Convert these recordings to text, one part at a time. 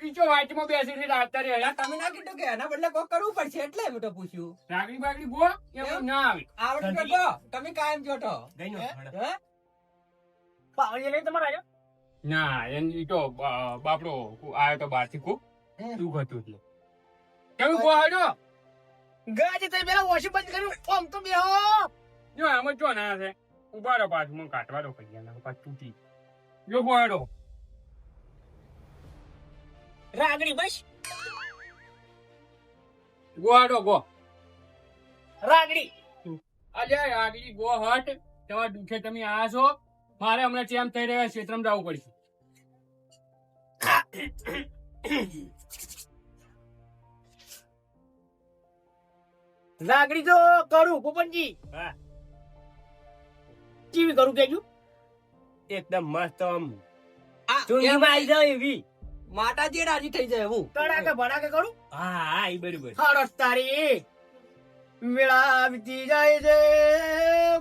ઈચો વાંચમાં બેસીને આવતા રહ્યા. તમે ના કીધું કે એના બદલે કોક કરવું પડશે એટલે મેં તો પૂછ્યું. રાગડી બાગડી ગો એમ ના આવે. આવડે તો કહો, તમે કાયમ જોતો હે? પાવડી લઈ તમારે આવ્યો ના ઈ તો બાપડો આવ્યો તો બહારથી ખૂબ શું હતું એટલે કેવું ગો હાડો ગાજી તમે પેલા વોશિંગ બંધ કર્યું ઓમ તો બેહો જો આમ જ જો ના છે ઉભા રહો પાછું મને કાઢવા દો કઈ ના પાછું તૂટી જો ગો હાડો રાગડી બસ ગો હાડો ગો રાગડી અલે રાગડી ગો હટ તમારા દુખે તમે આ છો મારે હમણાં ચેમ થઈ રહ્યા ક્ષેત્રમાં જવું પડશે રાગડી તો કરું પોપનજી હા કેવી કરું કેજો એકદમ મસ્ત આમ આ ચૂંદીમાં આવી જાય એવી માતાજી રાજી થઈ જાય એવું. તડાકે ભડાકે કરું હા હા એ બરોબર હાડસ તારી વેળા વીતી જાય છે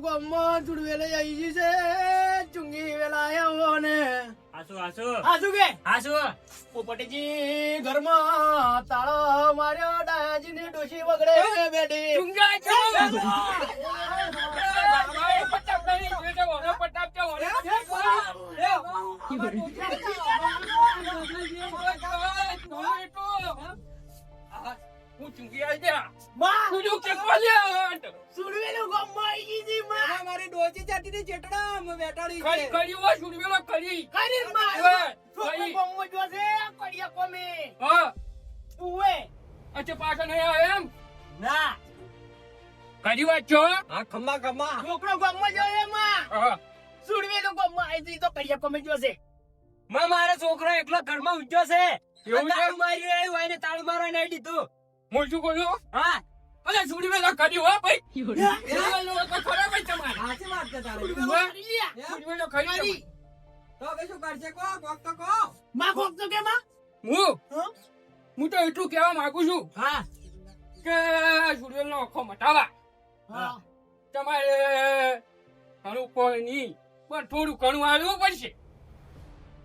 ગમમાં ચુડવેલે આવી છે ચુંગી વેલા આવ્યો ને આસુ આસુ આ શું કે આસુ પોપટજી ઘરમાં તાળો માર્યો દાજી ની ડોશી વગડે બેઠી ચુંગા છે પટાપ નહીં પટાપ હું ચુંગી આવી ગયા માં તું જો કે બોલ્યા સુડવેલું ગમમાં આવી ગઈ છી માં આ મારી ડોચી ચાટીની ચેટડા મેં બેટાડી છે. ખરી ખરી હોય સુડવેલો ખરી કરી માં ઓય, છોકરો ભાઈ. ગમમાં જો છે કડિયા કોમે હા ઉવે અચ્છા પાછા નહીં આવે એમ ના ખરી વાત છો હા ખમ્મા ખમ્મા. છોકરો ગમમાં જો છે માં હા સુડવેલું ગમમાં આવી ગઈ તો કડિયા કોમે જો છે માં મારો છોકરો એકલો ઘરમાં ઊંચો છે એવું છે? તાળું માર્યું આવ્યું એને તાળું મારવા નહીં દીધું હું શું કહું છું હા અલે સુડવેલો ખરી હો ભાઈ સુડવેલો તો ખરા ભાઈ તમારે સાચી વાત છે તારી. સુડવેલો ખરી તમારે. તો હવે શું કરશે કહો, કોક તો કહો. માં કોક તો કે માં હું હા? હું તો એટલું કહેવા માંગુ છું હા કે સુડવેલનો આખો મટાવા હા તમારે ઘણું કોઈ નહીં પણ થોડું ઘણું આવવું પડશે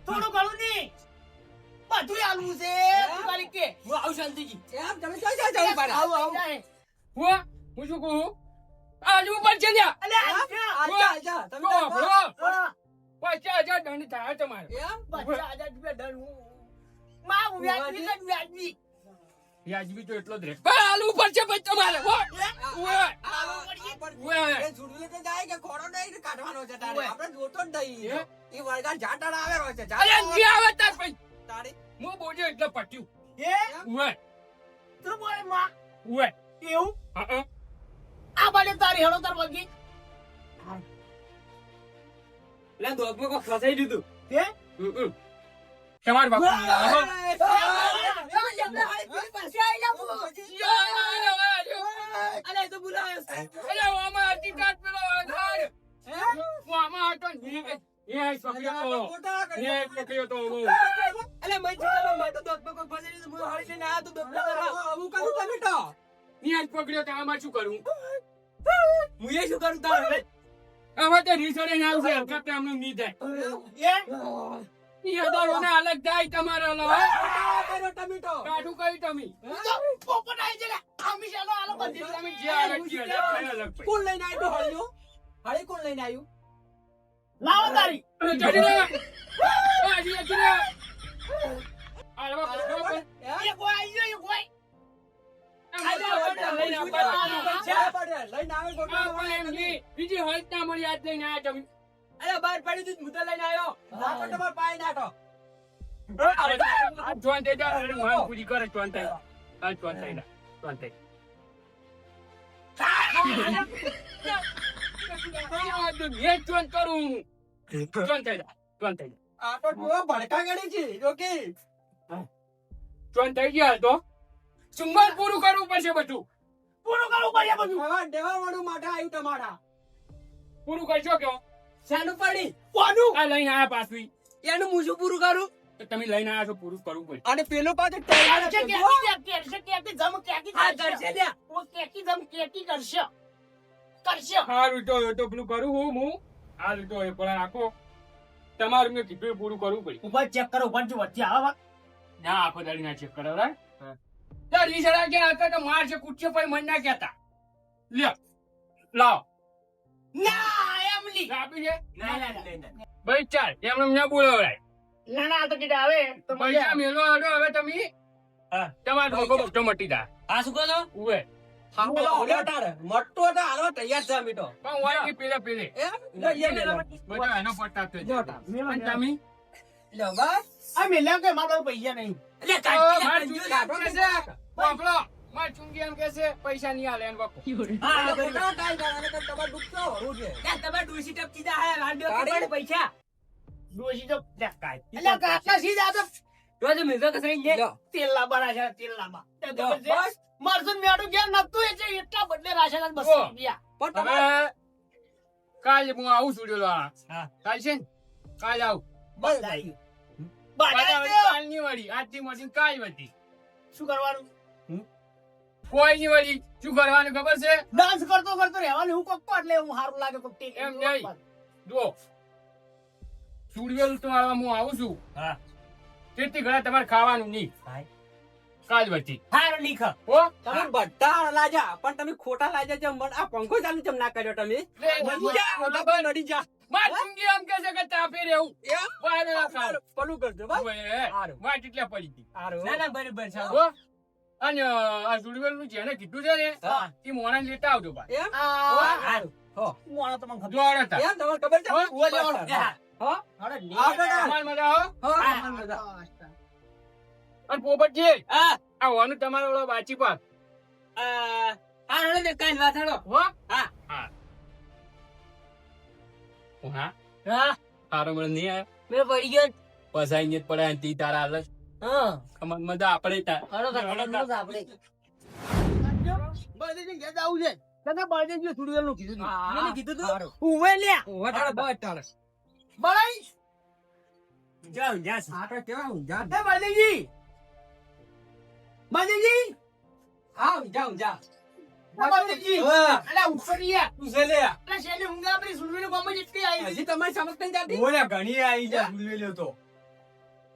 થોડું ઘણું નહીં બધું આલવું છે તું ખાલી કે હું આવું શાંતિજી એમ તમે જઈ જાઓ, જવું પડે. આવું હું શું કહું આવવું પડશે લ્યા અલે આજા, આજા. તમે તો જાઓ. ભરો. 50,000 દંડ થાય તમારે એમ? બચ્ચા આજા રૂપિયા દંડ માં વ્યાજબી કર વ્યાજબી વ્યાજબી તો એટલો જ રહે પણ આલવું પડશે ભાઈ તમારે હો. ઓય. આ ઓય. એ છોડવી તો જાય કે ખોડો નહીં કાઢવાનો છે તારે. ઓય. આપણે જોતો જ નહીં. હે? એ વળગા જાટાડા આવેલો છે. અરે નથી આવે તાર ભાઈ તારી. હું બોલ્યો એટલે પટ્યું એ ઓય તું બોલે માં ઓય એવું હા આ બાજુ તારી હેડો તાર વગી એટલે દોગમાં કોઈ ફસાઈ દીધું હે તમારે બાપુ અલે તો બોલાયો અરે આમાં અધિકાર પેલો આધાર આમાં હતો એ પકડ્યો ખોટા તો કરી. એ પકડ્યો તો એટલે મેં જીવનમાં મેં તો દોગમાં કોઈ ફસાઈ દીધું હું હાળી લઈને આવ્યો તો દોગમાં આવું કરું તમે તો. ન્યાજ પકડ્યો તો આમાં શું કરું હું એ શું કરું તારે હવે આમાં તો રીસોડે ના આવશે હરકત આમનું નહીં થાય એ એ અદારોને અલગ થાય તમારે અલગ ખોટા કર્યો તમે તો. કાઢું કયું તમે તો પોપટ આવી છે હંમેશા આલો બધી તમે જે અલગ છે અલગ ભાઈ. કોણ લઈને આવ્યું તો હળિયો? હળી કોણ લઈને આવ્યું? લાવો તારી ચડી રે આજી ચડી રે આલવા પકડો એમ? એ કોઈ આવી ગયો એ કોઈ લઈને આવતા છે પડે. લઈને આવે ખોટા પણ એમ નહીં. બીજી હોય ના મળી યાદ લઈને આયા તમે અરે બહાર પડી દીધું હું તો લઈને આવ્યો નાખો તમારે પાય નાખો. આ જોન થઈ જાય માન પૂરી કરે જોન થઈ આ જોન થઈ જોન થઈ એ જોન કરું જોન થઈ જોન થઈ આ તો જુઓ ભડકા ગણી છે. ઓકે. જોન થઈ ગયા તો સુંગર પૂરું કરવું પડશે બધું પૂરું કરવું પડે બધું હવે દેવાવાળું માટે આવ્યું તમારા. પૂરું કરશો કે શાનું પડી કોનું આ લઈને આયા પાછું એનું હું શું પૂરું કરું તો તમે લઈને આયા છો પૂરું કરવું પડશે અને પેલો પાછો તૈયાર કરશે હતો. કેકી જમ કેકી આ કરશે ત્યાં ઓ કેકી જમ કેકી કરશે કરશે સારું તો એ તો પેલું કરું હું આ તો એ પણ રાખો તમારું મેં કીધું એ પૂરું કરવું પડે ઉપર ચેક કરો ઉપર જો વચ્ચે આવે ના આખો દાડી ના ચેક કરે right? ચાલ, 20,000 ક્યાં હતા તો મારશે કૂટશે પછી મને ના કહેતા લ્યો લાવ ના એમ નહીં. આપી છે ના, ના, ના, ના. ભાઈ ચાલ એમને એમ ના બોલાવરાય ના ના, આ તો કીધા આવે તો મજા પૈસા આવે. મેલો હડો હવે તમે હા. તમારો ભોગો ભોગતો મટી જાય આ શું કહો છો? ઉવે બોલો, બોલો તારે. મટતો તો હાલવા તૈયાર છે અમે તો. પણ હોય કે પેલે એમ? લો, ઈ મેલો. બધો એનો પડતા તો લ્યો તાર. અને તમે લ્યો, બસ. આ મેલ્યા કે મારા પાસે પૈસા નહીં. અલ્યા, ઓ, કાઢી માર નાખજો. ચૂંટી એમ કે છે બાપડો માર ચૂંટી એમ કે છે પૈસા નહીં આલે એને બાપુ હા, આ બરાબર. ખોટા કાંઈ ગાળાને તો તમારે દુખતો હોવું છે. ત્યાં તમારે ડોશી ટપકી જાય, લાડ્યો તારી? ખબર પૈસા. ડોશી તો અલ્યા કાકા સીધા તો જો તો મિલતો કસરી ને. લ્યો. તેલ લાંબા છે, તેલ લાંબા. તે લ્યો, ખબર છે? બસ. મારસો ને મેડું ક્યાં નતું એ છે એટલા બદલે રાશન જ 200 ઓ. રૂપિયા. પણ તમારે હવે કાલે હું આવું છું ડેલો હા. કાલ છે ને કાલ આવું બસ. કાલની વળી આજથી મોટી કાલ વધી શું કરવાનું? કોઈની વળી શું કરવાનું ખબર છે ડાન્સ કરતો કરતો રહેવાનું હું કોક એટલે હું સારું લાગે કોક ટેક એમ નહીં. જો સુડવેલ તો હું આવું છું હા. તેથી ઘણા તમારે ખાવાનું નહીં હા. કાલ વધી હારું નહીં ખા. હો તમે બધા લાજા પણ તમે ખોટા લાજા છે મને આ પંખો ચાલુ કેમ ના કર્યો તમે ખોટા પર નડી જા માર ચૂંટી એમ કે છે કે તાપે રહેવું એમ? વારે ના ખાવું. પેલું કરજો બસ. ઓવે, હારું. વાટ એટલે પડી હતી હારું. ના, ના, બરાબર છે. હો અને આ સુડવેલ નું જેને કીધું છે ને હા. એ મોણા લેતા આવજો ભાઈ એમ? આ હારું. હો. મોણો તો મને ખબર. જોડે હતા એમ તમને ખબર છે? હો? ઉવા લેવાનો. હા. હો? અરે નહીં. આગળ આ. તમાર મજા હો હો, હા. તમારી મજા. અને પોપટજી હા. આ વાનું તમારો ઓલો બાચી પાક હારું ને કાલ વાત હાલો. હો હા. હા હા હા. તારો મને નહીં આવ્યો મેં પડી ગયો. પસાઈ ને જ પડે અને તી તારા હાલ હા. કમર મજા આપણે તા હાલો તો, હાલો તો આપણે. બળદેવજી ઘેર જાવું છે. તને બળદેવજીએ સુડવેલનું કીધું તું. મને કીધું તું? હારું. ઉવે લ્યા. ઉવા તારે બસ તારે. બળાઈ. જાઓ, જાઓ. આ તો કેવા ઊંઝા. એ બળદેવજી. બળદેવજી. હા, ઊંઝા, ઊંઝા. આ બળદેવજી. હા. અલા ઉપર યા. તું છે લે. અલા શેલી ઊંઘા આપણી સુડવેલનું ગામ જ એટલી આવી છે. હજી તમારી સમજ નહીં જાતી? ઓલે ઘણી આવી જા સુડવેલ્યો તો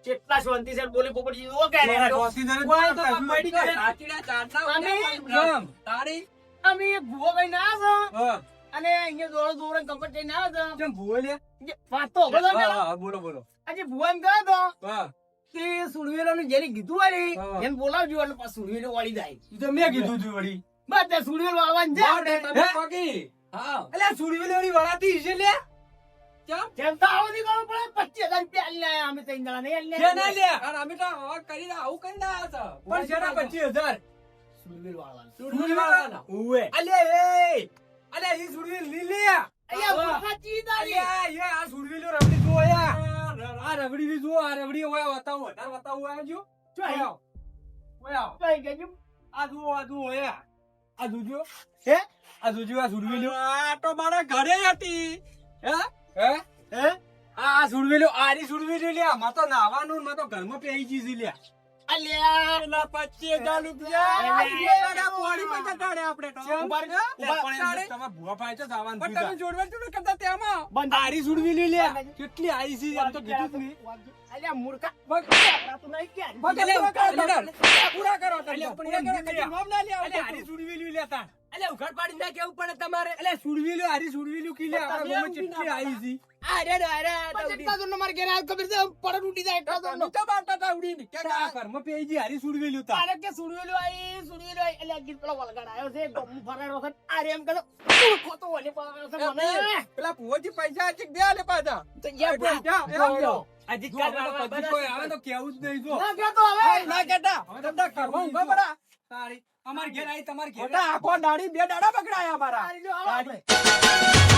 કેટલા શાંતિ છે બોલી પોપટજી ઓ કહે ને તો. ઉવા તો પડી ગયા. સાચીડા ચારના અમે ઊંઝા. તારી? અમે એક ભૂવો કઈ ના છો હા. અને અહીંયા દોડો દોડો કમ્પટ જઈને ના છો કેમ ભૂવો લે? વાત તો બધા હા, હા, બોલો બોલો આજે ભૂવા એમ કહે તો હા. કે સુડવેલોને જેને કીધું વાળી હા. એને બોલાવજો એટલે પાછું સુડવેલો વાળી જાય ઈ તો મેં કીધું તું વળી બસ તે સુડવેલ વાળવાની છે વાહ, આપણે. તમે પગી. હા. અલ્યા સુડવેલોની વળાતી છે લે જેમ તો આવું નહીં કરવું પડે 25,000 રૂપિયા આલી લાયા અમે ત્રણ જણા નહીં આલી છે ના લે અને અમે તો આવા કરીને આવું કરીને આવ્યા હતા. પણ છે ના 25,000 સુડવેલ વાળવાનું સુડવેલ વાળાના. ઓવે અલ્યા એ અલ્યા ઈ સુડવેલ ની લે અહીંયા ભૂખા ચીદારી. અલ્યા એ આ સુડવેલો રબડી જો આયા આ રબડી ની જો આ રબડી ઓય બતાવો તાર બતાવો આજો જો અહીં. ઓય જોઈ ગયું? આ જુઓ ઓય આ જોજો હે? આ જોજો આ સુડવેલો આ તો મારા ઘરે હતી. હે? હે હે? આ સુડવેલો આરી સુડવેલો લે માં તો નાવાનું ને માં તો ઘરમાં પેઈ જી લે અલ્યા પેલા 25,000 રૂપિયા. એટલે પેલા પોણી પર જતાડે આપણે તો. ઉભા રહો. લે, પણ એમ તમારા ભૂવા પાસે તો જવાનું પણ થયું તમે જોડવા જ નતું કરતા તેમાં. બંધ. આરી સુડવેલી લે કેટલી આઈ છે એમ તો કીધું જ નહીં અલ્યા મૂર્ખા આપણા તો નહીં ક્યાં. પૂરા કરો તમે. અલ્યા, પૂરા કરો. પણ કદી નામ ના લે અલ્યા આવતું. આરી સુડવેલી લેતા અલ્યા, ઉઘાડ પાડી ના કેવું પડે તમારે. અલ્યા સુડવેલી આરી સુડવેલી કી લે આપણા ગામમાં કેટલી આઈ છે અરે, અરે, પછી એટલા દૂરનો મારે ઘેર આવ્યો ખબર છે પડત ઉડી જાય એટલા દૂરનો. તમે તો બારતા હતા ઉડીને. કે આ ઘરમાં પેઈ જી આરી સુડવેલી ઉતા તારે કે સુડવેલું આઈ, સુડવેલું આઈ. એટલે ગીત પેલો વલગાડ આવ્યો છે ગમ ફરાર વખત આરે એમ કહે મૂર્ખો તો વળી પડ્યો છે મને. પેલા ભુવોજી પૈસા આચી દે આલે પાછા. તો યા જા, એમ બોલો. જો. આ જો જીતકાર હવે તો વાળવા પછી કોઈ આવે તો કેવું જ નહીં જો ના કહેતો હવે. ના કેતા. હવે તો તમને ઘરમાં ઊંઘવા પડે. તારી અમાર ઘેર આઈ તમાર ઘેર ખોટા આખો દાડી બે દાડા બગડાયા અમારા. તારી જો આવો આપણે.